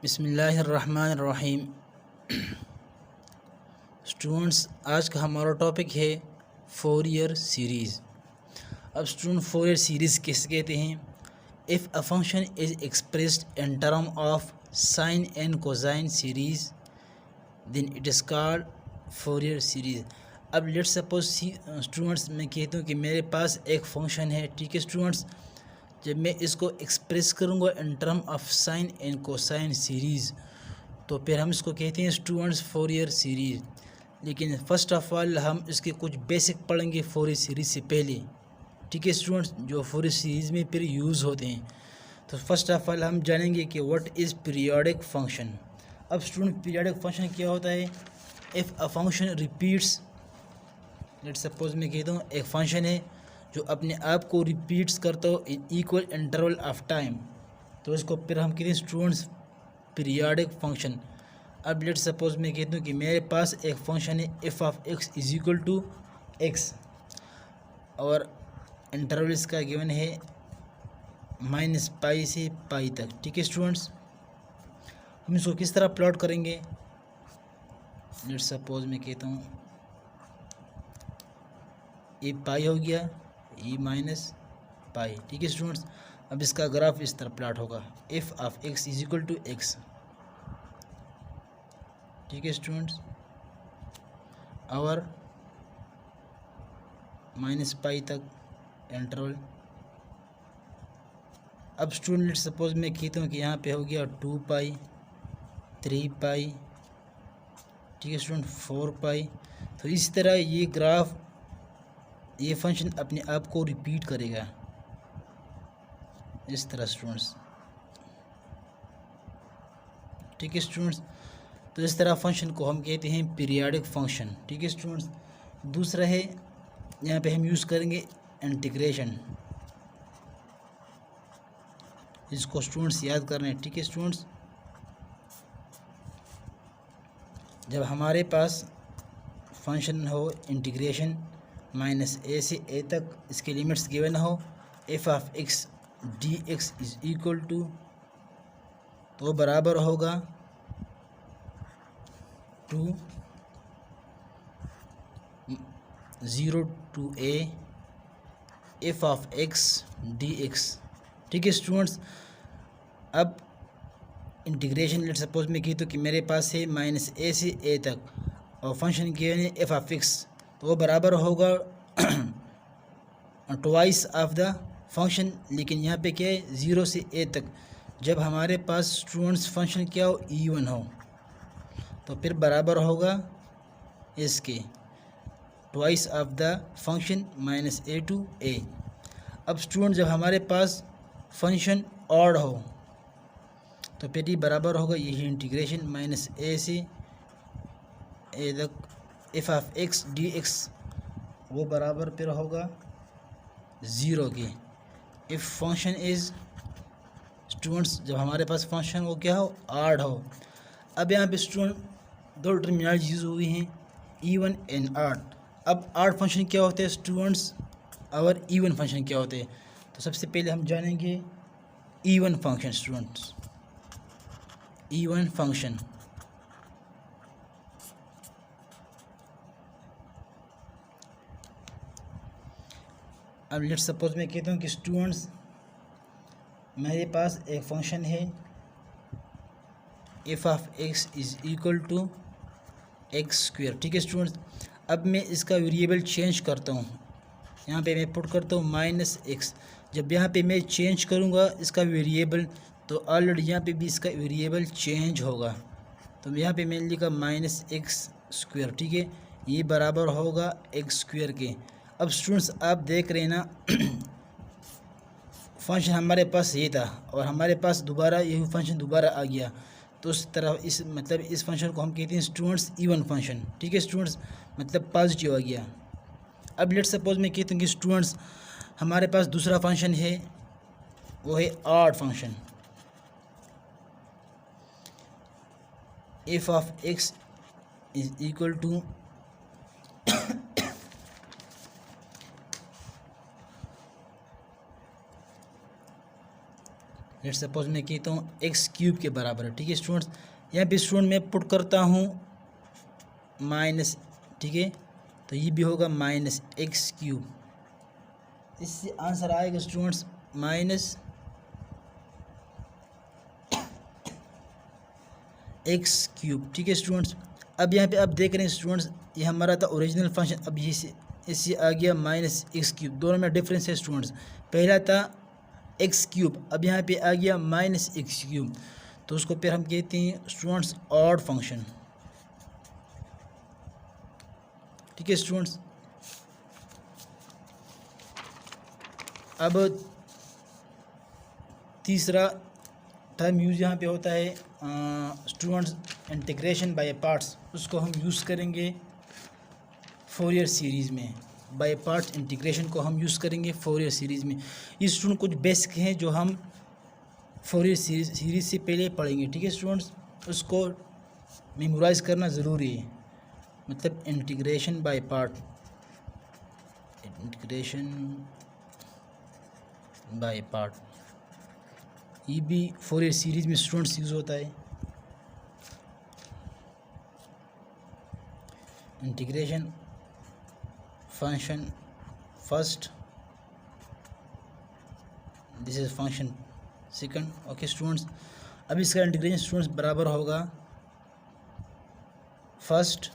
बिस्मिल्लाहिर्रहमानिर्रहीम। स्टूडेंट्स, आज का हमारा टॉपिक है फोरियर सीरीज़। अब स्टूडेंट, फोरियर सीरीज़ किसे कहते हैं? If a function is expressed in term of sine and cosine series then it is called Fourier series. अब लेट्स सपोज स्टूडेंट्स, मैं कहता हूँ कि मेरे पास एक फंक्शन है, ठीक है स्टूडेंट्स। जब मैं इसको एक्सप्रेस करूँगा इन term of sine and cosine series, तो फिर हम इसको कहते हैं स्टूडेंट्स फोरियर सीरीज़। लेकिन फ़र्स्ट ऑफ़ ऑल हम इसके कुछ बेसिक पढ़ेंगे फोरियर सीरीज़ से पहले, ठीक है स्टूडेंट्स, जो फोरियर सीरीज़ में फिर यूज़ होते हैं। तो फर्स्ट ऑफ़ ऑल हम जानेंगे कि व्हाट इज़ पीरियोडिक फंक्शन। अब स्टूडेंट, पीरियोडिक फंक्शन क्या होता है? If a function repeats, let's suppose मैं कहता हूँ एक फंक्शन है जो अपने आप को रिपीट्स करता हो in equal interval of time, तो इसको फिर हम कहते हैं स्टूडेंट्स पीरियोडिक फंक्शन। अब लेट्स सपोज मैं कहता हूँ कि मेरे पास एक फंक्शन है F of x is equal to X, और इंटरवल इसका गिवन है -π से π तक, ठीक है स्टूडेंट्स। हम इसको किस तरह प्लॉट करेंगे? लेट्स सपोज मैं कहता हूँ ये पाई हो गया, ये -π, ठीक है स्टूडेंट्स। अब इसका ग्राफ इस तरह प्लॉट होगा, F of x is equal to X, ठीक है स्टूडेंट्स, और -π तक इंटरवल। अब स्टूडेंट सपोज मैं कहता हूँ कि यहाँ पे हो गया 2π, 3π, ठीक है स्टूडेंट, 4π। तो इस तरह ये ग्राफ, ये फंक्शन अपने आप को रिपीट करेगा इस तरह स्टूडेंट्स, ठीक है स्टूडेंट्स। तो इस तरह फंक्शन को हम कहते हैं पीरियोडिक फंक्शन, ठीक है स्टूडेंट्स। दूसरा है, यहाँ पे हम यूज़ करेंगे इंटीग्रेशन, इसको स्टूडेंट्स याद करना है, ठीक है स्टूडेंट्स। जब हमारे पास फंक्शन हो इंटीग्रेशन -a से a तक, इसके लिमिट्स गिवन हो, F of X D X is equal to, तो बराबर होगा 0 to a F of X D X, ठीक है स्टूडेंट्स। अब इंटीग्रेशन, लेट सपोज मैं कहता हूँ कि मेरे पास है -a से a तक, और फंक्शन गिवन है एफ ऑफ एक्स, तो वो बराबर होगा ट्वाइस ऑफ द फंक्शन। लेकिन यहाँ पे क्या है, 0 से a तक। जब हमारे पास स्टूडेंट्स फंक्शन क्या हो, इवन हो, तो फिर बराबर होगा इसके twice of the function -a to a। अब स्टूडेंट, जब हमारे पास फंक्शन ऑड हो, तो फिर ये बराबर होगा यही इंटीग्रेशन -a से a तक F of X D x, वो बराबर फिर होगा 0 के। इफ़ फंक्शन इज़, स्टूडेंट्स जब हमारे पास फंक्शन वो क्या हो, ऑड हो। अब यहाँ पे स्टूडेंट दो टर्मिनोलॉजी यूज़ हुई हैं, इवन एंड ऑड। अब ऑड फंक्शन क्या होते हैं स्टूडेंट्स, और इवन फंक्शन क्या होते हैं? तो सबसे पहले हम जानेंगे even function students. Even function, अब लेट्स सपोज मैं कहता हूँ कि स्टूडेंट्स मेरे पास एक फंक्शन है F of x is equal to x square, ठीक है स्टूडेंट्स। अब मैं इसका वेरिएबल चेंज करता हूँ, यहाँ पे मैं पुट करता हूँ -x। जब यहाँ पे मैं चेंज करूँगा इसका वेरिएबल, तो ऑलरेडी यहाँ पे भी इसका वेरिएबल चेंज होगा। तो यहाँ पे मैंने लिखा -x², ठीक है, ये बराबर होगा x² के। अब स्टूडेंट्स आप देख रहे हैं ना, फंक्शन हमारे पास ये था, और हमारे पास दोबारा यही फंक्शन दोबारा आ गया। तो उस तरह इस मतलब इस फंक्शन को हम कहते हैं स्टूडेंट्स इवन फंक्शन, ठीक है स्टूडेंट्स, मतलब पॉजिटिव आ गया। अब लेट्स सपोज मैं कहता हूँ कि स्टूडेंट्स हमारे पास दूसरा फंक्शन है, वो है odd function, F of x is equal to let's suppose मैं कहता हूँ एक्स क्यूब के बराबर है, ठीक है स्टूडेंट्स। यहाँ पे स्टूडेंट मैं पुट करता हूँ माइनस, ठीक है, तो ये भी होगा माइनस एक्स क्यूब। इससे आंसर आएगा स्टूडेंट्स माइनस एक्स क्यूब, ठीक है स्टूडेंट्स। अब यहाँ पे आप देख रहे हैं स्टूडेंट्स, ये हमारा था ओरिजिनल फंक्शन, अब ये इससे आ गया माइनस एक्स क्यूब। दोनों में डिफरेंस है स्टूडेंट्स, पहला था एक्स क्यूब, अब यहाँ पे आ गया माइनस एक्स क्यूब, तो उसको फिर हम कहते हैं स्टूडेंट्स ऑड फंक्शन, ठीक है स्टूडेंट्स। अब तीसरा टर्म यूज़ यहाँ पे होता है स्टूडेंट्स इंटीग्रेशन बाय पार्ट्स, उसको हम यूज़ करेंगे फोरियर सीरीज़ में। बाय पार्ट्स इंटीग्रेशन को हम यूज़ करेंगे फोरियर सीरीज़ में। ये स्टूडेंट कुछ बेसिक हैं जो हम फोरियर सीरीज़ से पहले पढ़ेंगे, ठीक है स्टूडेंट्स। उसको मेमोराइज़ करना ज़रूरी है, मतलब integration by part, integration by part, ये भी फोरियर सीरीज़ में स्टूडेंट्स यूज़ होता है। Integration function first, this is function second, okay students. अब इसका इंटीग्रेशन स्टूडेंट्स बराबर होगा first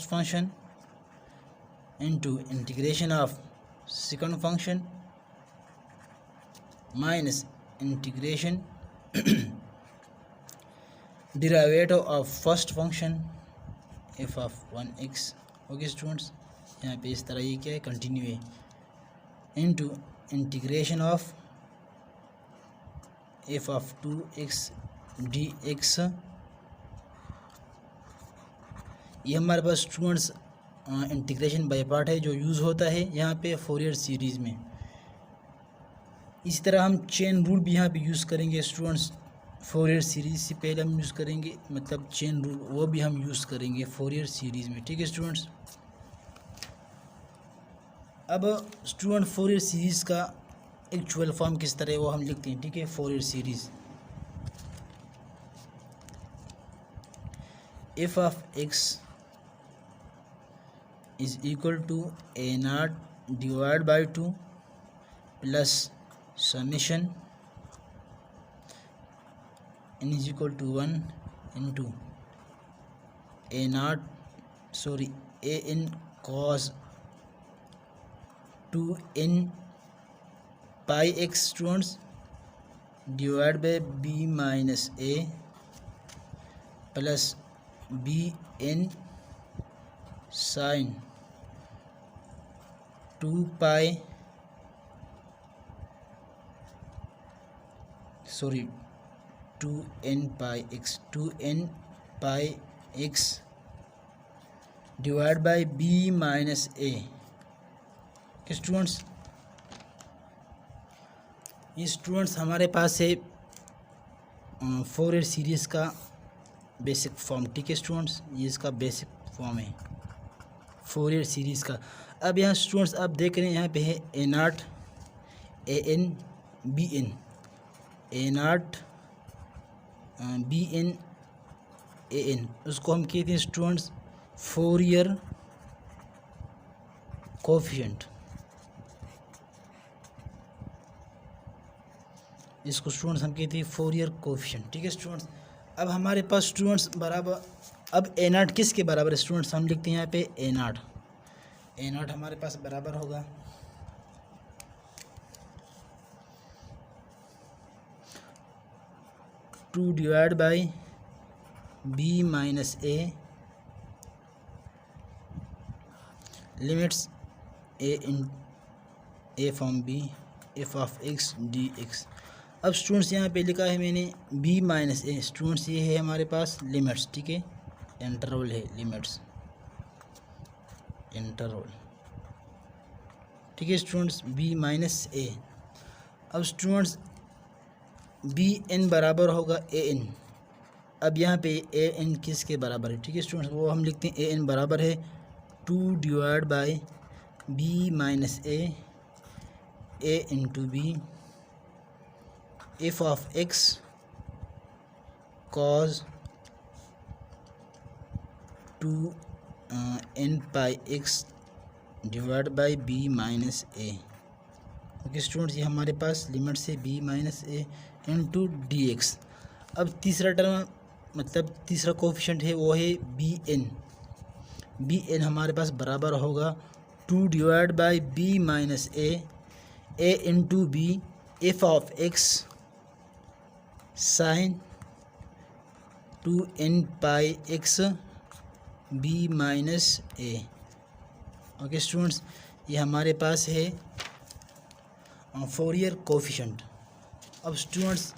function into integration of second function minus integration derivative of first function F of 1x, okay students. यहाँ पे इस तरह ये क्या है, कंटिन्यू है, into integration of F of 2x dx। ये हमारे पास स्टूडेंट्स इंटीग्रेशन बाय पार्ट है जो यूज़ होता है यहाँ पे फोरियर सीरीज़ में। इसी तरह हम चेन रूल भी यहाँ पे यूज़ करेंगे स्टूडेंट्स, फोरियर सीरीज़ से पहले हम यूज़ करेंगे, मतलब चेन रूल वो भी हम यूज़ करेंगे फोरियर सीरीज़ में, ठीक है स्टूडेंट्स। अब स्टूडेंट फोरियर सीरीज़ का एक्चुअल फॉर्म किस तरह है वो हम लिखते हैं, ठीक है। Fourier series F of x is equal to A naught divide by 2 plus summation n is equal to 1 into a n cos 2n pi x students divided by b minus a plus b n sin 2 pi 2n pi x divide by b minus a। Students ये students हमारे पास है Fourier series का basic form, ठीक है students, ये इसका basic form है Fourier series का। अब यहाँ स्टूडेंट्स आप देख रहे हैं यहाँ पे है a naught a n b n, a naught b n a n, उसको हम कहते हैं स्टूडेंट्स फोरियर कोफिशिएंट। इसको स्टूडेंट्स हम कहते हैं फोरियर कोफिशिएंट, ठीक है स्टूडेंट्स। अब हमारे पास स्टूडेंट्स बराबर, अब ए नॉट किसके बराबर है स्टूडेंट्स, हम लिखते हैं यहाँ पे ए नॉट हमारे पास बराबर होगा 2 divide by b minus a limits a from b f of x dx। अब स्टूडेंट्स यहाँ पे लिखा है मैंने b माइनस a, स्टूडेंट्स ये है हमारे पास लिमिट्स, ठीक है, इंटरवल है, लिमिट्स इंटरवल, ठीक है स्टूडेंट्स, b माइनस a। अब स्टूडेंट्स बी एन बराबर होगा ए एन। अब यहाँ पे ए एन किसके बराबर है, ठीक है स्टूडेंट्स, वो हम लिखते हैं ए एन बराबर है 2 divide by B minus A into B F of X cos 2 n pi x divide by B minus A. Okay students, ये हमारे पास लिमिट से बी माइनस ए इंटू डी एक्स। अब तीसरा टर्म मतलब तीसरा कोफिशिएंट है वो है बी एन। बी एन हमारे पास बराबर होगा 2 divide by B minus A into B F of x sine 2n pi X B minus A. Okay students, ये हमारे पास है फोरियर कोफिशिएंट। अब स्टूडेंट्स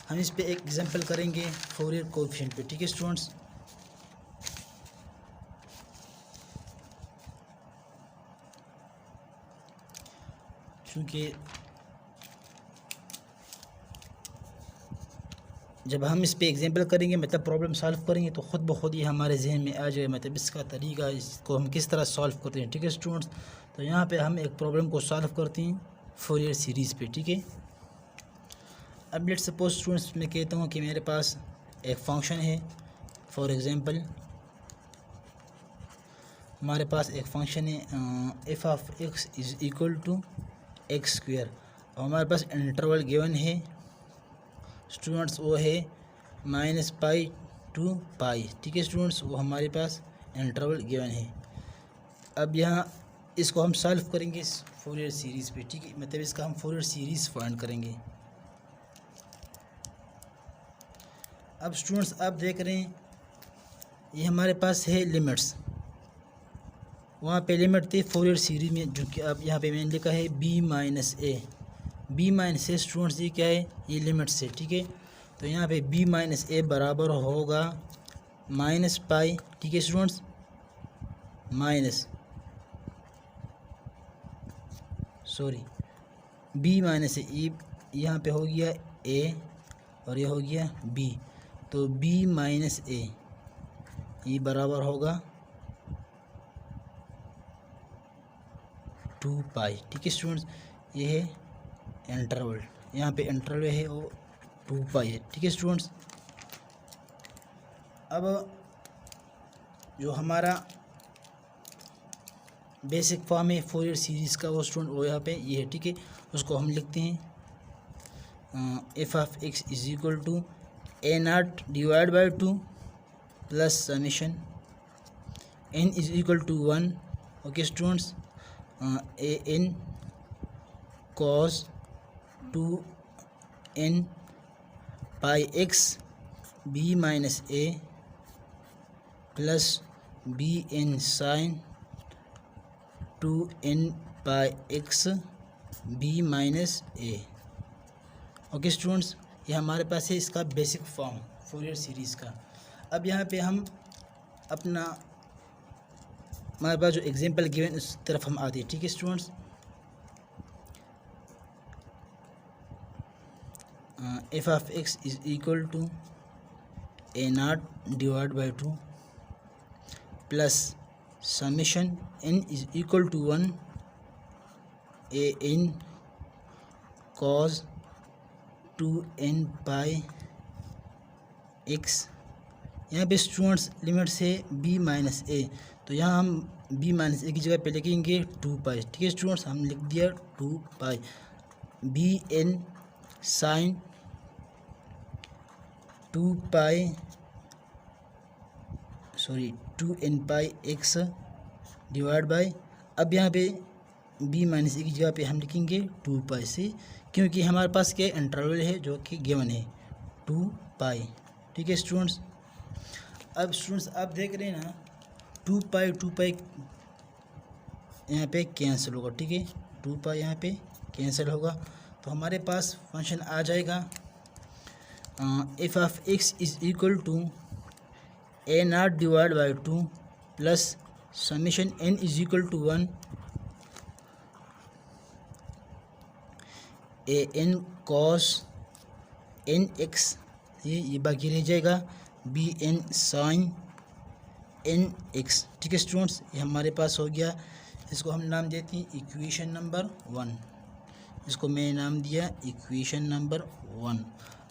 हम इस पे एक एग्जांपल करेंगे फोरियर कोफिशिएंट पे। ठीक है स्टूडेंट्स, क्योंकि जब हम इस पे एग्जांपल करेंगे मतलब प्रॉब्लम सॉल्व करेंगे तो ख़ुद ब खुद ही हमारे जहन में आ जाए मतलब इसका तरीका, इसको हम किस तरह सॉल्व करते हैं। ठीक है स्टूडेंट्स, तो यहाँ पे हम एक प्रॉब्लम को सॉल्व करते हैं फोरियर सीरीज़ पे। ठीक है, अब लेट्स सपोज स्टूडेंट्स मैं कहता हूँ कि मेरे पास एक फंक्शन है। फॉर एग्जांपल हमारे पास एक फंक्शन है F of X is equal to x square और हमारे पास इंटरवल गिवन है स्टूडेंट्स, वो है माइनस पाई टू पाई। ठीक है स्टूडेंट्स, वो हमारे पास इंटरवल गिवन है। अब यहाँ इसको हम सॉल्व करेंगे फोरियर सीरीज़ पे। ठीक है, मतलब इसका हम फोरियर सीरीज़ फाइंड करेंगे। अब स्टूडेंट्स आप देख रहे हैं ये हमारे पास है लिमिट्स, वहाँ पे लिमिट थी फोरियर सीरीज में जो कि अब यहाँ पे मैंने लिखा है बी माइनस ए। बी माइनस ए स्टूडेंट्स ये क्या है, ये लिमिट्स है। ठीक है, तो यहाँ पे बी माइनस ए बराबर होगा माइनस पाई। ठीक है स्टूडेंट्स, माइनस बी माइनस ए, यहाँ पे हो गया ए और ये हो गया बी, तो बी माइनस ए ये बराबर होगा 2 पाई। ठीक है स्टूडेंट्स, ये है इंटरवल, यहाँ पे इंटरवल है वो 2 पाई है। ठीक है स्टूडेंट्स, अब जो हमारा बेसिक फॉर्म है फोरियर सीरीज़ का वो स्टूडेंट वो यहाँ पे ये है। ठीक है, उसको हम लिखते हैं F of x is equal to A naught divide by 2 plus summation N is equal to 1। Okay students, A N cos 2n pi X B minus A plus B N sine 2n pi X B minus A. Okay students, ये हमारे पास है इसका basic form Fourier series का। अब यहाँ पे हम अपना हमारे पास जो एग्जांपल गिवन उस तरफ हम आते हैं। ठीक है students, F of x is equal to A naught divide by 2 plus summation N is equal to 1 A N cos 2n pi X. यहाँ पे स्टूडेंट्स लिमिट से b माइनस ए, तो यहाँ हम b माइनस ए की जगह पे लिखेंगे 2 पाई। ठीक है स्टूडेंट्स, हम लिख दिया 2 pi b N sine 2n pi x divide by, अब यहाँ पे b माइनस ए की जगह पे हम लिखेंगे 2 पाई से, क्योंकि हमारे पास क्या इंटरवल है जो कि गिवन है 2 पाई। ठीक है स्टूडेंट्स, अब स्टूडेंट्स आप देख रहे हैं ना 2 पाई यहाँ पे कैंसिल होगा। ठीक है, 2 पाई यहाँ पे कैंसिल होगा, तो हमारे पास फंक्शन आ जाएगा F of x is equal to A naught divide by 2 plus summation N is equal to 1 A N cos N X, ये बाकी रह जाएगा B N sine N X. ठीक है स्टूडेंट्स, ये हमारे पास हो गया, इसको हम नाम देते हैं इक्वेशन नंबर 1। इसको मैंने नाम दिया इक्वेशन नंबर 1।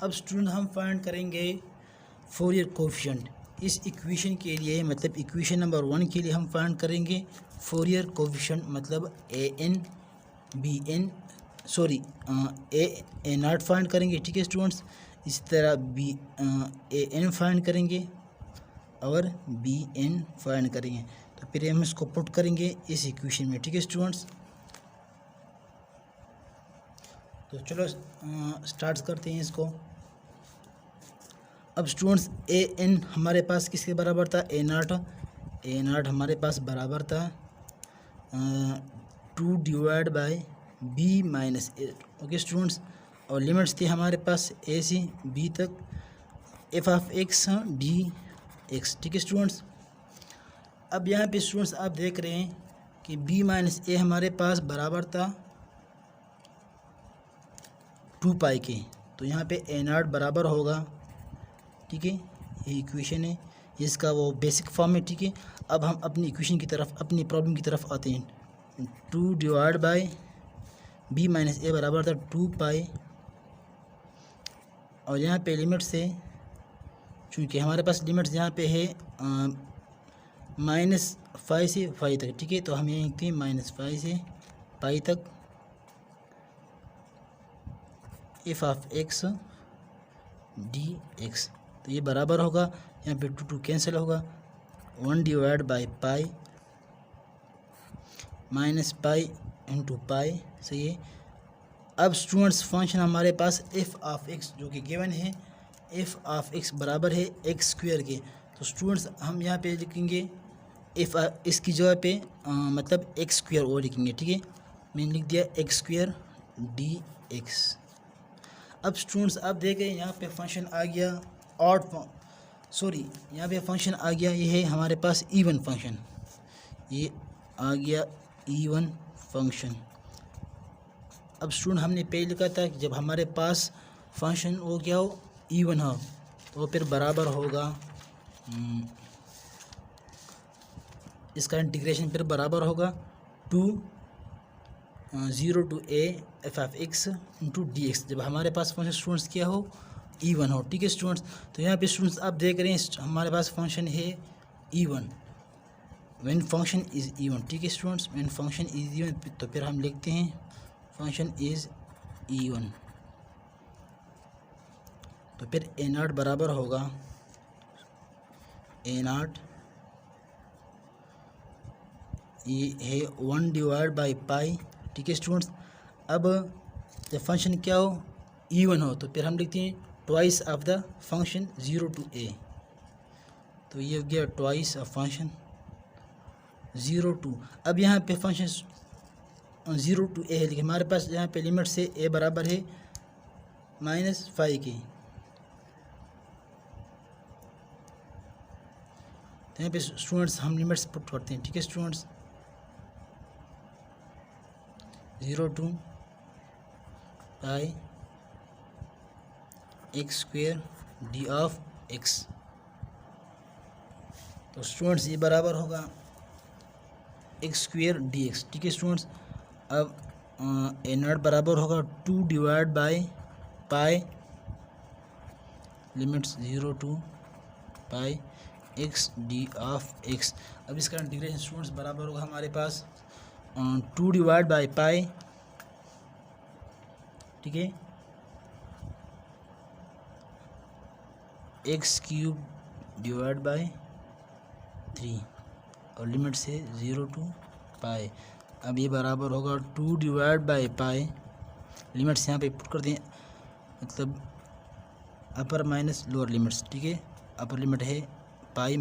अब स्टूडेंट हम फाइंड करेंगे फोरियर कोफिशिएंट। इस इक्वेशन के लिए मतलब इक्वेशन नंबर 1 के लिए हम फाइंड करेंगे फोरियर कोफिशिएंट, मतलब ए नॉट फाइंड करेंगे, ठीक है स्टूडेंट्स। इसी तरह ए एन फाइंड करेंगे और बी एन फाइंड करेंगे। तो फिर हम इसको पुट करेंगे इस इक्वेशन में, ठीक है स्टूडेंट्स। तो चलो स्टार्ट करते हैं इसको। अब स्टूडेंट्स ए एन हमारे पास किसके बराबर था, ए नाट हमारे पास बराबर था 2 divide by B minus A, okay students. और लिमिट्स थी हमारे पास ए से बी तक F of X D X, ठीक है स्टूडेंट्स। अब यहाँ पे स्टूडेंट्स आप देख रहे हैं कि बी माइनस ए हमारे पास बराबर था 2 पाई के, तो यहाँ पे ए नाट बराबर होगा, ठीक है। ये इक्वेशन है, इसका वो बेसिक फॉर्म है, ठीक है। अब हम अपनी इक्वेशन की तरफ, अपनी प्रॉब्लम की तरफ आते हैं। 2 डिवाइड बाय बी माइनस ए बराबर था 2 पाई, और यहाँ पे लिमिट से, चूँकि हमारे पास लिमिट्स यहाँ पे है -5 से 5 तक, ठीक है। तो हम यहाँ लिखते हैं -5 से पाई तक F of X D x. तो ये बराबर होगा, यहाँ पे 2 कैंसिल होगा, 1 divide by pi minus pi into pi, सही है। अब स्टूडेंट्स फंक्शन हमारे पास एफ ऑफ एक्स जो कि गिवन है, एफ ऑफ एक्स बराबर है एक्स स्क्वायर के। तो स्टूडेंट्स हम यहाँ पे लिखेंगे एफ इसकी जगह पे मतलब एक्स स्क्वायर वो लिखेंगे, ठीक है। मैंने लिख दिया एक्स स्क्वायर डी एक्स। अब स्टूडेंट्स आप देखें यहाँ पे फंक्शन आ गया यहाँ पे फंक्शन आ गया, ये है हमारे पास इवन फंक्शन, ये आ गया इवन फंक्शन। अब स्टूडेंट हमने पहले लिखा था कि जब हमारे पास फंक्शन वो क्या हो, इवन हो, तो फिर बराबर होगा इसका इंटीग्रेशन फिर बराबर होगा 0 to a F of x into D x, जब हमारे पास फंक्शन स्टूडेंट्स क्या हो, इवन हो, ठीक है स्टूडेंट्स। तो यहाँ पे स्टूडेंट्स आप देख रहे हैं हमारे पास फंक्शन है even, when function is even, ठीक है students. When function is even, तो फिर हम लिखते हैं फंक्शन इज़ इवन, तो फिर ए नाट बराबर होगा ए नाट, ये है 1 डिवाइड बाई पाई, ठीक है स्टूडेंट्स। अब जब फंक्शन क्या हो, इवन हो, तो फिर हम लिखते हैं twice of the function 0 to a, तो ये हो गया ट्वाइस ऑफ फंक्शन 0 to। अब यहाँ पे फंक्शन 0 to a है, लेकिन हमारे पास यहाँ पे लिमिट से a बराबर है -5 के, तो यहाँ पे स्टूडेंट्स हम लिमिट्स पुट करते हैं, ठीक है students. 0 to pi X square D of x, तो स्टूडेंट्स ये बराबर होगा एक्स स्क्वेयर डी एक्स, ठीक है स्टूडेंट्स। अब ए नॉट बराबर होगा 2 divide by pi limits 0 to pi x D of x. अब इसका इंटीग्रेशन स्टूडेंट्स बराबर होगा हमारे पास 2 डिवाइड बाई पाई, ठीक है, एक्स क्यूब डिवाइड बाई 3, और लिमिट से 0 to पाई। अब ये बराबर होगा 2 डिवाइड बाई पाई, लिमिट्स यहाँ पे पुट कर दें, मतलब अपर माइनस लोअर लिमिट्स, ठीक है। अपर लिमिट है पाई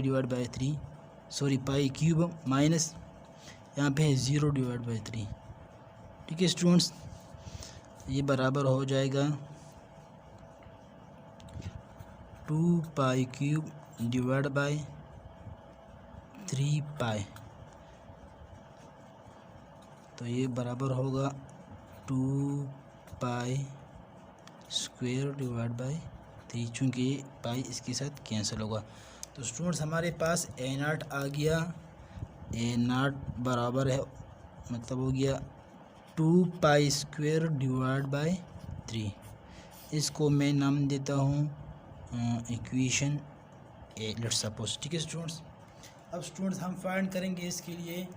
divide by 3, pi cube minus यहाँ पे है 0 डिवाइड बाई 3, ठीक है स्टूडेंट्स। ये बराबर हो जाएगा 2 पाई क्यूब डिवाइड बाई 3 पाई, तो ये बराबर होगा 2 पाई स्क्वायर डिवाइड बाई 3, चूँकि पाई इसके साथ कैंसिल होगा। तो स्टूडेंट्स हमारे पास ए नाट आ गया, ए नाट बराबर है, मतलब हो गया 2π² डिवाइड बाय 3। इसको मैं नाम देता हूँ इक्वेशन ए, लेट्स सपोज। ठीक है स्टूडेंट्स, अब स्टूडेंट्स हम फाइंड करेंगे इसके लिए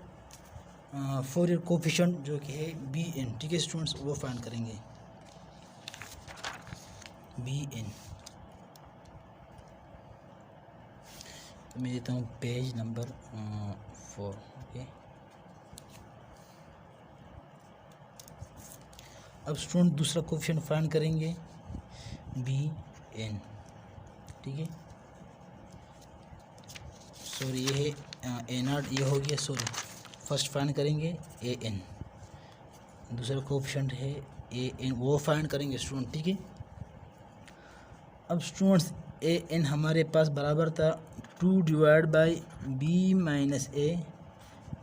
फोरियर कोफिशिएंट जो कि है bn। ठीक है स्टूडेंट्स, वो फाइंड करेंगे bn। तो मैं देता हूँ पेज नंबर 4। ओके, अब स्टूडेंट दूसरा कोफिशिएंट फाइंड करेंगे bn। ठीक है, सॉरी ये है a0, ये हो गया, सॉरी फर्स्ट फाइंड करेंगे an, दूसरा कोफिशिएंट है an, वो फाइंड करेंगे स्टूडेंट। ठीक है, अब स्टूडेंट्स an हमारे पास बराबर था 2 divide by b minus a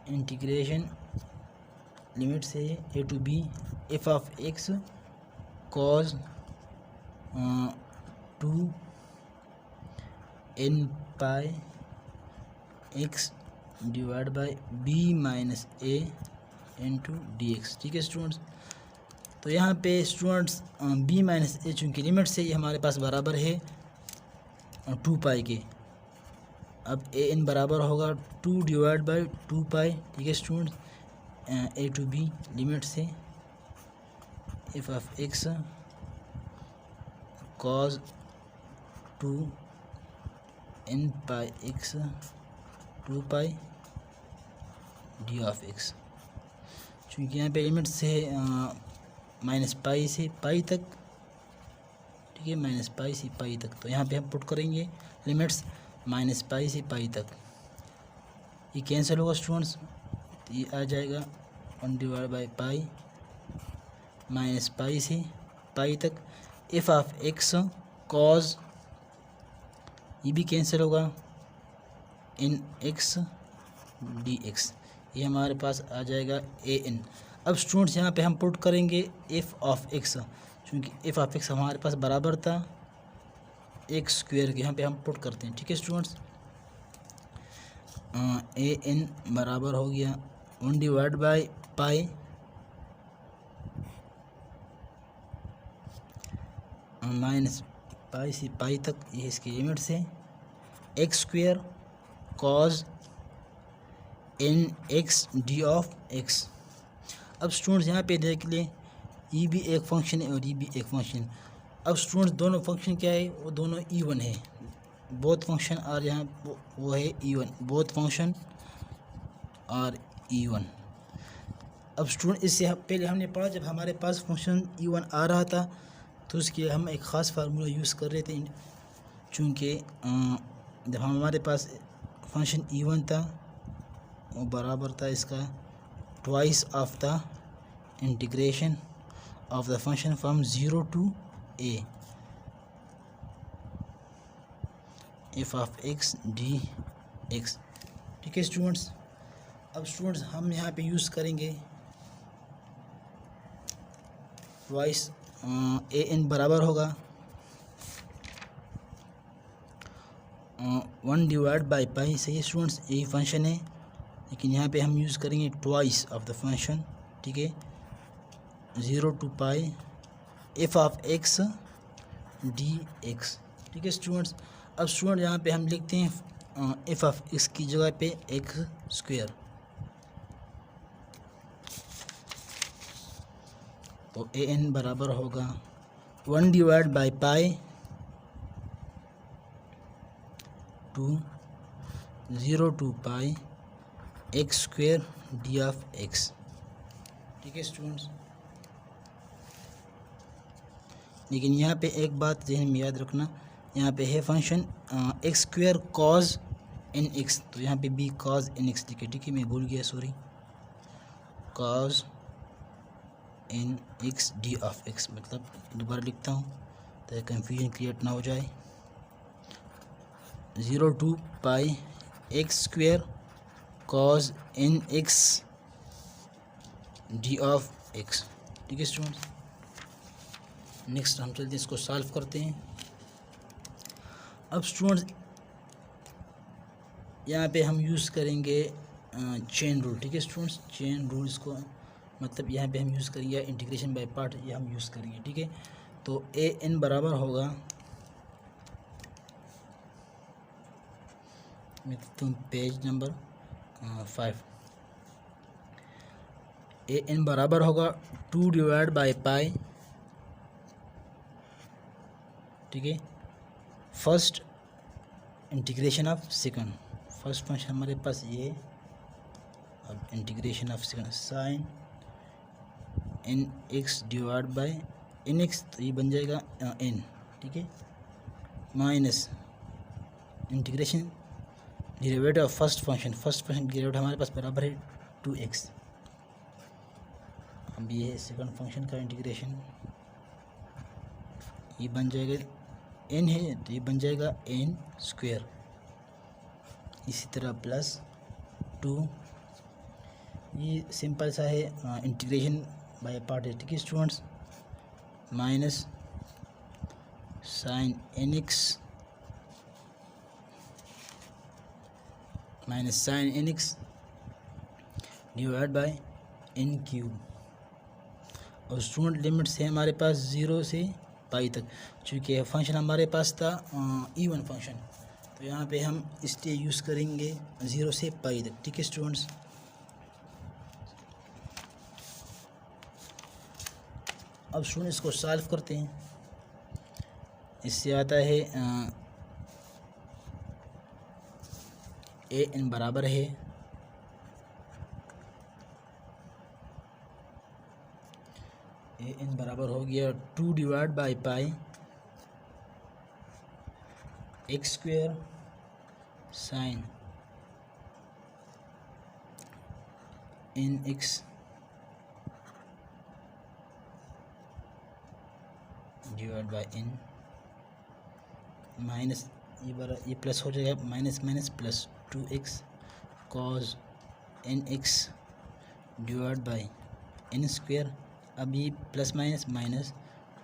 integration limit से a to b f of x cos 2 n pi x divide by b minus a into D X. ठीक है स्टूडेंट्स, तो यहाँ पे स्टूडेंट्स b माइनस a चूँकि लिमिट से ये हमारे पास बराबर है 2π के। अब an बराबर होगा 2 डिवाइड बाई 2π। ठीक है students, a to b limit से f of x cos 2 n pi x 2π d of x। चूँकि यहाँ पे लिमिट से माइनस पाई से पाई तक। ठीक है, माइनस पाई से पाई तक, तो यहाँ पे हम पुट करेंगे लिमिट्स माइनस पाई से पाई तक। ये कैंसिल होगा स्टूडेंट्स, तो ये आ जाएगा 1 divide by pi minus pi से पाई तक एफ ऑफ एक्स कॉज, ये भी कैंसिल होगा, इन एक्स डी एक्स, ये हमारे पास आ जाएगा ए एन। अब स्टूडेंट्स यहाँ पे हम पुट करेंगे एफ ऑफ एक्स, क्योंकि एफ ऑफ एक्स हमारे पास बराबर था एक्स स्क्वेयर के, यहाँ पे हम पुट करते हैं। ठीक है स्टूडेंट्स, ए एन बराबर हो गया 1 divide by pi minus pi से पाई तक, ये इसकी लिमिट से X square cos N x D of x. अब स्टूडेंट्स यहाँ पे देख लें, ये भी एक फंक्शन है और ये भी एक फंक्शन। अब स्टूडेंट्स दोनों फंक्शन क्या है, वो दोनों इवन है, बोथ फंक्शन और यहाँ वो है इवन, बोथ फंक्शन और इवन। अब स्टूडेंट इससे पहले हमने पढ़ा, जब हमारे पास फंक्शन इवन आ रहा था तो उसके लिए हम एक ख़ास फार्मूला यूज़ कर रहे थे, चूँकि जब हमारे पास फंक्शन इवन था वो बराबर था इसका twice of the integration of the function from 0 to a F of X D X. ठीक है स्टूडेंट्स, अब स्टूडेंट्स हम यहाँ पे यूज़ करेंगे ट्वाइस, ए एन बराबर होगा 1 डिवाइड बाई पाई। सही स्टूडेंट्स, यही फंक्शन है, लेकिन यहाँ पे हम यूज़ करेंगे ट्वाइस ऑफ द फंक्शन। ठीक है, 0 to pi F of X D X. ठीक है स्टूडेंट्स, अब स्टूडेंट यहाँ पे हम लिखते हैं एफ ऑफ एक्स की जगह पे एक्स स्क्वेयर, तो ए एन बराबर होगा 1 divide by pi to 0 to pi X square D of X. ठीक है स्टूडेंट्स, लेकिन यहाँ पे एक बात ज़हन में याद रखना, यहाँ पे है function X square cos N X, तो यहाँ पे बी कॉज एन एक्स लिखे। ठीक है, मैं भूल गया, sorry, cos N x D of X, मतलब दोबारा लिखता हूँ ताकि कन्फ्यूजन क्रिएट ना हो जाए। 0 to pi X square cos N x D of X. ठीक है स्टूडेंट्स, नेक्स्ट हम चलते हैं इसको सॉल्व करते हैं। अब स्टूडेंट्स यहाँ पे हम यूज़ करेंगे चेन रूल। ठीक है स्टूडेंट्स, चेन रूल इसको मतलब यहाँ पे हम यूज़ करेंगे इंटीग्रेशन बाय पार्ट, ये हम यूज़ करेंगे, ठीक है। तो ए एन बराबर होगा, मैं तुम पेज नंबर 5, ए एन बराबर होगा 2 डिवाइड बाई पाई, ठीक है, first integration of second, first function हमारे पास ये, अब integration of second sine N x divide by N X, तो ये बन जाएगा एन, ठीक है, minus integration derivative of first function derivative हमारे पास बराबर है 2x। अब ये है सेकंड फंक्शन का इंटीग्रेशन, ये बन जाएगा n है तो ये बन जाएगा n स्क्वायर, इसी तरह प्लस 2, ये सिंपल सा है इंटीग्रेशन बाय पार्ट है, ठीक है students, minus sine N x divide by N cube. और स्टूडेंट लिमिट्स है हमारे पास 0 से पाई तक, चूँकि फंक्शन हमारे पास था इवन फंक्शन, तो यहाँ पे हम इसलिए यूज़ करेंगे 0 से पाई तक, ठीक है स्टूडेंट्स। अब स्टूडेंट इसको सॉल्व करते हैं, इससे आता है ए एन बराबर है ए एन बराबर हो गया 2 divide by pi X square sine N x divide by N, minus ये प्लस हो जाएगा, minus minus plus 2x cos N x divide by N square, अब ये plus minus minus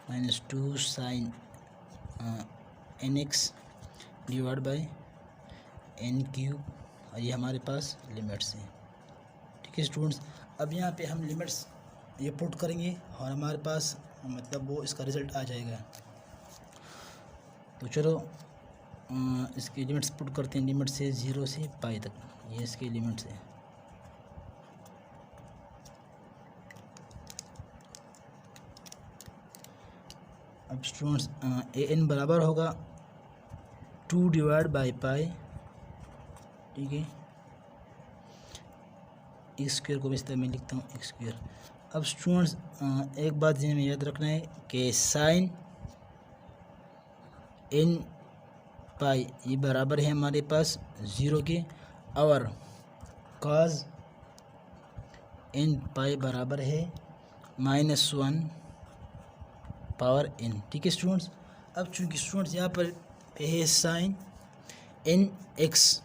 minus 2 sine N x divide by N cube, और ये हमारे पास limits हैं, ठीक है स्टूडेंट्स। अब यहाँ पे हम लिमिट्स ये पुट करेंगे और हमारे पास मतलब वो इसका रिज़ल्ट आ जाएगा। तो चलो इसकी लिमिट्स पुट करते हैं, लिमिट से 0 से पाई तक, ये इसकी लिमिट्स है। अब स्टूडेंट्स ए एन बराबर होगा 2 डिवाइड बाई पाई, ठीक है, एक्स स्क्वायर को इस तरह मैं लिखता हूँ एक्स स्क्वायर। अब स्टूडेंट्स एक बात ध्यान में याद रखना है कि साइन एन पाई ये बराबर है हमारे पास 0 के, और कॉस एन पाई बराबर है -1 पावर एन, ठीक है स्टूडेंट्स। अब चूँकि स्टूडेंट्स यहाँ पर है sine N x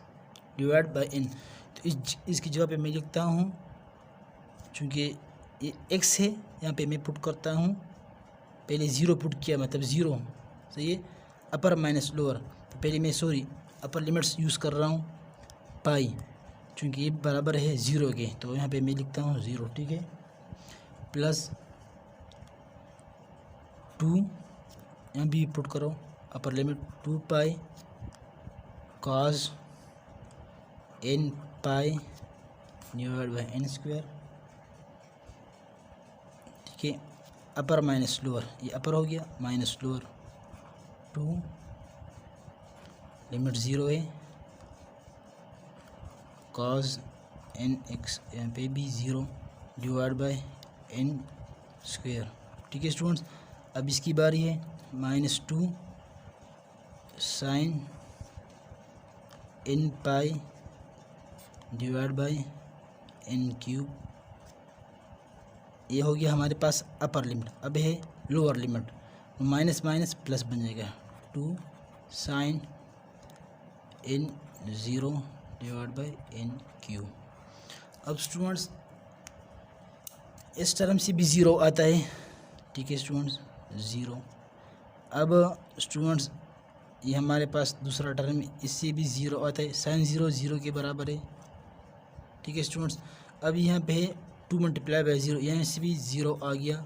divide by N, तो इसकी जगह पे मैं लिखता हूँ, चूँकि ये एक्स है यहाँ पे मैं पुट करता हूँ, पहले 0 पुट किया मतलब 0, सही है, अपर माइनस लोअर, तो पहले मैं अपर लिमिट्स यूज़ कर रहा हूँ पाई, चूँकि ये बराबर है 0 के, तो यहाँ पे मैं लिखता हूँ 0, ठीक है, प्लस 2 यहाँ भी पुट करो, upper limit 2 pi cos N pi divide by N square, ठीक है, अपर माइनस लोअर, ये अपर हो गया माइनस लोअर 2, लिमिट 0 है, कॉस एन एक्स यहाँ पे भी 0 डिवाइड बाई एन स्क्वायर, ठीक है स्टूडेंट्स। अब इसकी बारी है -2 sine N pi divide by N cube, ये हो गया हमारे पास अपर लिमिट। अब है lower limit, minus minus plus बन जाएगा 2 sine N 0 divide by N cube. अब स्टूडेंट्स इस टर्म से भी 0 आता है, ठीक है स्टूडेंट्स 0। अब स्टूडेंट्स ये हमारे पास दूसरा टर्म, इससे भी 0 आता है, साइन 0 0 के बराबर है, ठीक है स्टूडेंट्स। अब यहाँ पे 2 मल्टीप्लाई बाई 0, यहाँ से भी 0 आ गया।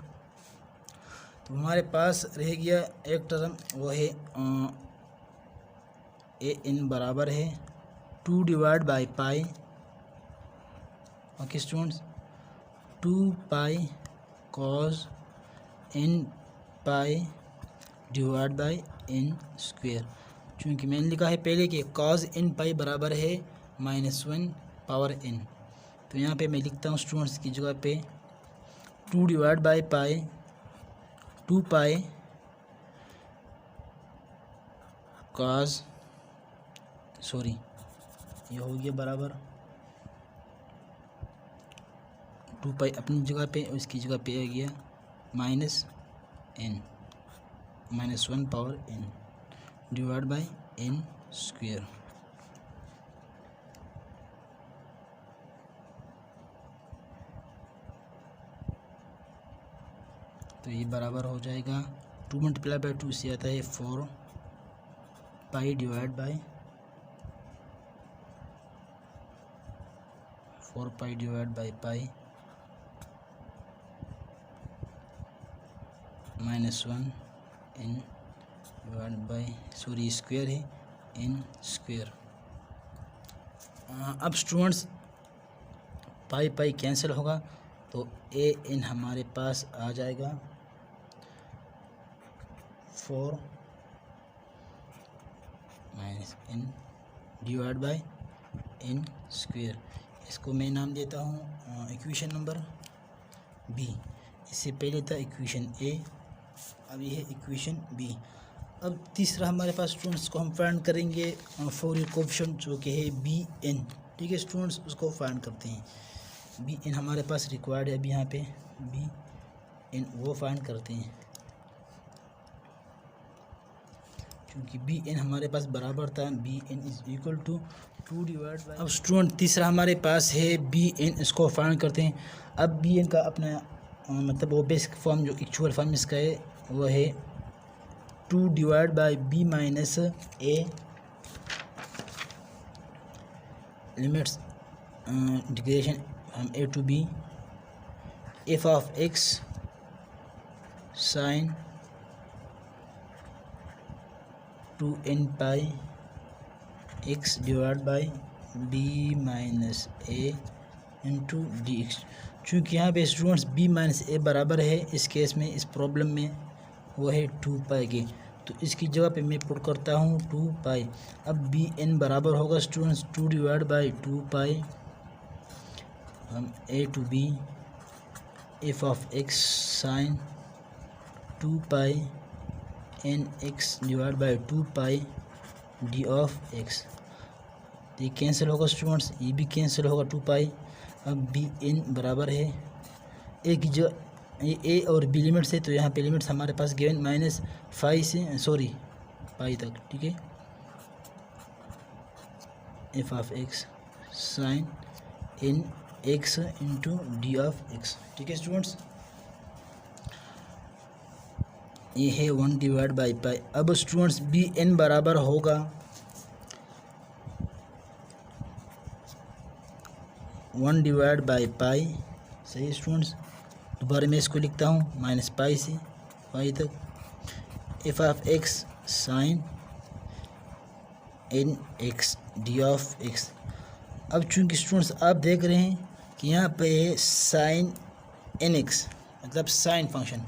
तो हमारे पास रह गया एक टर्म, वो है ए एन बराबर है 2 divide by pi. Okay students, 2 pi cos N pi divide by N square. चूँकि मैंने लिखा है पहले कि कॉस एन पाई बराबर है -1 पावर एन, तो यहाँ पे मैं लिखता हूँ स्टूडेंट्स की जगह पे 2 divide by pi 2 pi cos, sorry ये हो गया बराबर 2 पाई अपनी जगह पे, उसकी जगह पे आ गया -1 power N divide by N square. तो ये बराबर हो जाएगा 2 मल्टीप्लाई बाई 2 से आता है 4 pi divide by 4 pi divide by pi -1 N divide by, sorry square है, एन स्क्वेयर। अब स्टूडेंट्स पाई पाई कैंसिल होगा तो ए एन हमारे पास आ जाएगा 4 minus N divide by N square. इसको मैं नाम देता हूँ इक्वेशन नंबर बी। इससे पहले था इक्वेशन ए, अब ये है इक्वेशन बी। अब तीसरा हमारे पास स्टूडेंट्स को हम फाइंड करेंगे फोरियर कोएफिशिएंट जो कि है बी एन। ठीक है स्टूडेंट्स, उसको फाइंड करते हैं। बी एन हमारे पास रिक्वायर्ड है, अभी यहाँ पे बी एन वो फाइंड करते हैं, क्योंकि बी एन हमारे पास बराबर था B N is equal to 2 divide by. अब स्टूडेंट तीसरा हमारे पास है बी एन, इसको फाइंड करते हैं। अब बी एन का अपना मतलब वो बेसिक फॉर्म जो एक्चुअल फॉर्म इसका है वो है 2 divide by B minus a limits integration हम a to b F of x sine 2n pi x divide by B minus A into D x. चूँकि यहाँ पे स्टूडेंट्स बी माइनस ए बराबर है इस केस में, इस प्रॉब्लम में वो है 2 पाई के, तो इसकी जगह पे मैं पुट करता हूँ 2 पाई। अब बी एन बराबर होगा स्टूडेंट्स 2 डिवाइड बाई 2 पाई हम a to b F of x sine 2 pi n x divide by 2 pi d of x. ये कैंसिल होगा स्टूडेंट्स, ये भी कैंसिल होगा 2 पाई। अब बी एन बराबर है ए की जो ये ए और बी लिमिट्स है, तो यहाँ पे लिमिट्स हमारे पास गिवन -5 से सॉरी पाई तक। ठीक है, F of x sine N X into D of X. ठीक है स्टूडेंट्स, ये है 1 डिवाइड बाई पाई। अब स्टूडेंट्स बी एन बराबर होगा 1 डिवाइड बाई पाई। सही स्टूडेंट्स, दोबारा मैं इसको लिखता हूँ -पाई से पाई तक F of x sine N x D of x. अब चूंकि स्टूडेंट्स आप देख रहे हैं कि यहाँ पे है साइन एन एक्स मतलब साइन फंक्शन,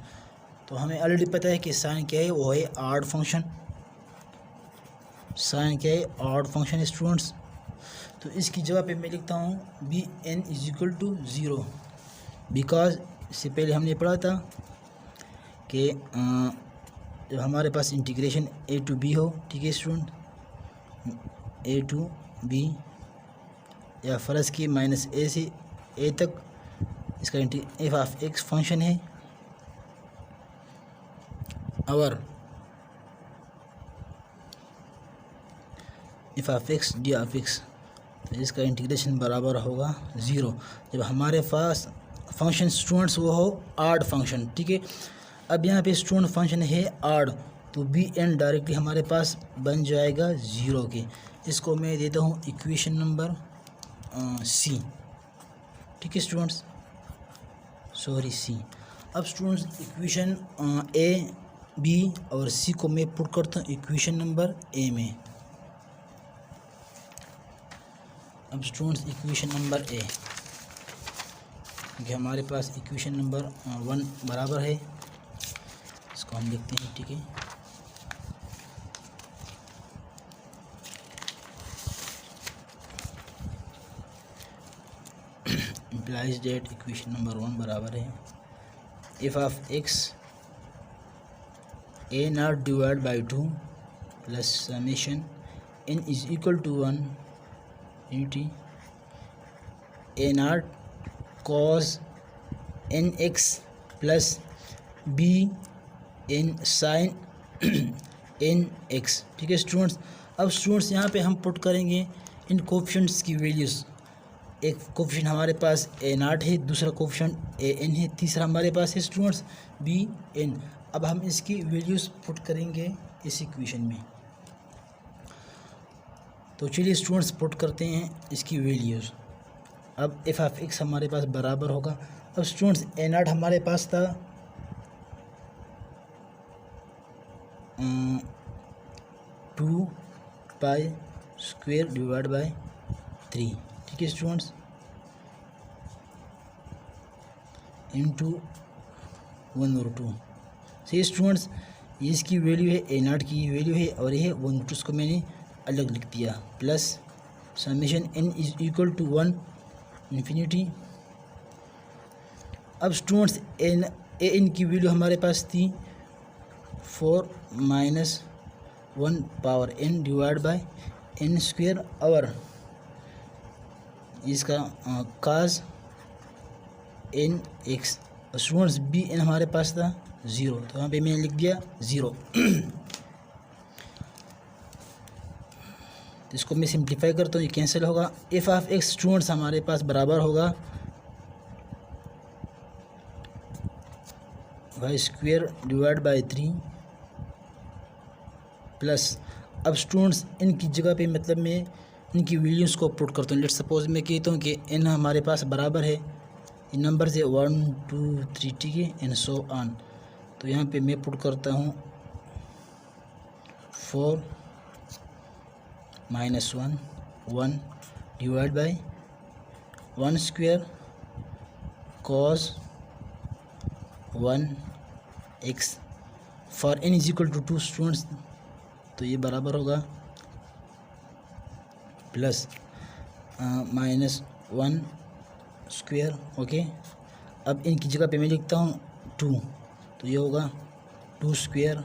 तो हमें ऑलरेडी पता है कि साइन क्या है, वो है ऑड फंक्शन। साइन क्या है, ऑड फंक्शन है स्टूडेंट्स। तो इसकी जगह पे मैं लिखता हूँ b N is equal to 0, because इससे पहले हमने पढ़ा था कि जब हमारे पास इंटीग्रेशन ए टू बी हो, ठीक है स्टूडेंट, ए टू बी या फ़र्ज़ की -a से a तक इसका एफ ऑफ एक्स फंक्शन है और F of X D of x, तो इसका इंटीग्रेशन बराबर होगा 0 जब हमारे पास फंक्शन स्टूडेंट्स वो हो ऑड फंक्शन। ठीक है, अब यहाँ पे स्टूडेंट फंक्शन है ऑड, तो बी एन डायरेक्टली हमारे पास बन जाएगा 0 के। इसको मैं देता हूँ इक्वेशन नंबर सी। ठीक है स्टूडेंट्स, सॉरी सी। अब स्टूडेंट्स इक्वेशन ए बी और सी को मैं पुट करता हूँ इक्वेशन नंबर ए में। अब स्टूडेंट्स इक्वेशन नंबर ए, क्योंकि हमारे पास इक्वेशन नंबर 1 बराबर है, इसको हम लिखते हैं, ठीक है। implies that इक्वेशन नंबर 1 बराबर है f of x a not divide by 2 plus summation n is equal to 1 infinity a not cos nx plus b n sin nx, ठीक है स्टूडेंट्स। अब स्टूडेंट्स यहाँ पे हम पुट करेंगे इन कोफिशिएंट्स की वैल्यूज़। एक कोफिशिएंट हमारे पास ए नॉट है, दूसरा कोफिशिएंट ए एन है, तीसरा हमारे पास है स्टूडेंट्स बी एन। अब हम इसकी वैल्यूज़ पुट करेंगे इस इक्वेशन में। तो चलिए स्टूडेंट्स पुट करते हैं इसकी वैल्यूज़। अब एफ ऑफ एक्स हमारे पास बराबर होगा, अब स्टूडेंट्स ए नॉट हमारे पास था 2 पाई स्क्वायर डिवाइड बाई 3, ठीक है स्टूडेंट्स, इंटू 1/2। सही स्टूडेंट्स, ये इसकी वैल्यू है, ए नॉट की वैल्यू है और ये है 1/2, इसको मैंने अलग लिख दिया, plus summation n is equal to 1 infinity. अब स्टूडेंट्स ए एन की वैल्यू हमारे पास थी 4 minus 1 power n divide by n square और इसका cos n x. Students b n हमारे पास था 0, तो यहाँ पे मैंने लिख दिया 0। तो इसको मैं सिंप्लीफाई करता हूँ, ये कैंसिल होगा। एफ ऑफ एक्स स्टूडेंट्स हमारे पास बराबर होगा y square divide by 3 plus, अब स्टूडेंट्स इनकी जगह पे मतलब मैं इनकी वैल्यूज़ को पुट करता हूँ। लेट्स सपोज मैं कहता हूँ कि n हमारे पास बराबर है, इन नंबर से 1 2 3, ठीक है, एंड सो ऑन। तो यहाँ पे मैं पुट करता हूँ 4 minus 1 divide by 1 square cos 1 x for n is equal to 2 students. तो ये बराबर होगा प्लस माइनस 1 स्क्वायर, ओके। अब इनकी जगह पे मैं लिखता हूँ 2, तो ये होगा 2 स्क्वायर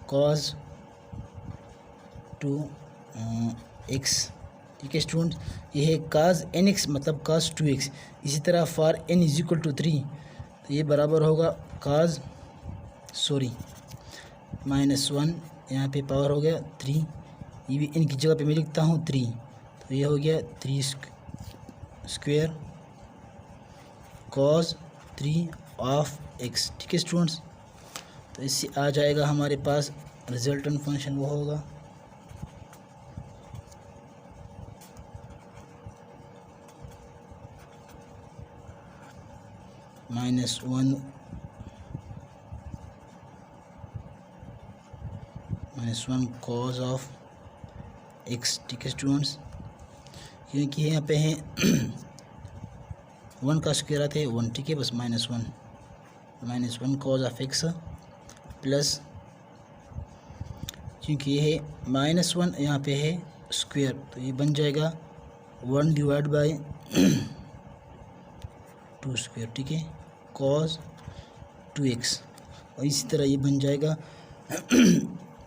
कॉस 2 एक्स, ठीक है स्टूडेंट। ये है काज एन एक्स मतलब काज 2x। इसी तरह for n is equal to 3, तो ये बराबर होगा काज -1, यहाँ पे पावर हो गया 3, ये भी इनकी जगह पे मैं लिखता हूँ 3, तो ये हो गया 3 स्क्वायर कॉस 3 ऑफ एक्स, ठीक है स्टूडेंट्स। तो इससे आ जाएगा हमारे पास रिजल्टेंट फंक्शन, वो होगा -1 कॉज ऑफ एक्स, ठीक है स्टूडेंट्स। क्योंकि यहाँ पे है 1 का स्क्वायर आता है 1, ठीक है, बस -1 कॉज ऑफ एक्स प्लस, क्योंकि ये है -1 यहाँ पे है स्क्वायर, तो ये बन जाएगा 1 डिवाइड बाई 2 स्क्वायर, ठीक है, कॉस 2x। और इसी तरह ये बन जाएगा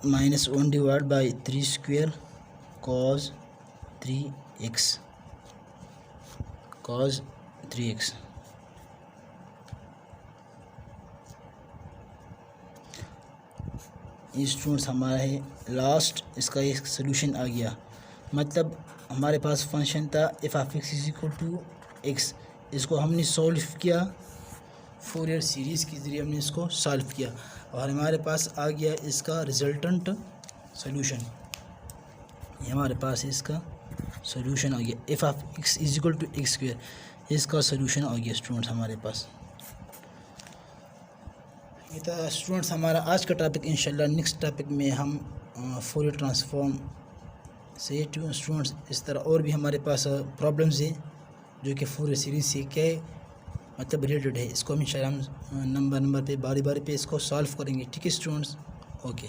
-1 divide by 3 square cos 3x, cos 3x। ये स्टूडेंट्स हमारा है लास्ट, इसका एक सोल्यूशन आ गया। मतलब हमारे पास फंक्शन था f of x is equal to x, इसको हमने सॉल्व किया, फोरियर सीरीज़ के ज़रिए हमने इसको सॉल्व किया और हमारे पास आ गया इसका रिजल्टेंट सोल्यूशन। ये हमारे पास इसका सोल्यूशन आ गया, f of x is equal to x square, इसका सोल्यूशन आ गया स्टूडेंट्स हमारे पास। तो स्टूडेंट्स हमारा आज का टॉपिक इंशाल्लाह नेक्स्ट टॉपिक में हम फोरियर ट्रांसफॉर्म से स्टूडेंट्स इस तरह और भी हमारे पास प्रॉब्लम्स हैं जो कि फोरियर सीरीज से क्या मतलब रिलेटेड है, इसको हम इंशाल्लाह हम नंबर पे बारी पे इसको सॉल्व करेंगे। ठीक है स्टूडेंट्स, ओके।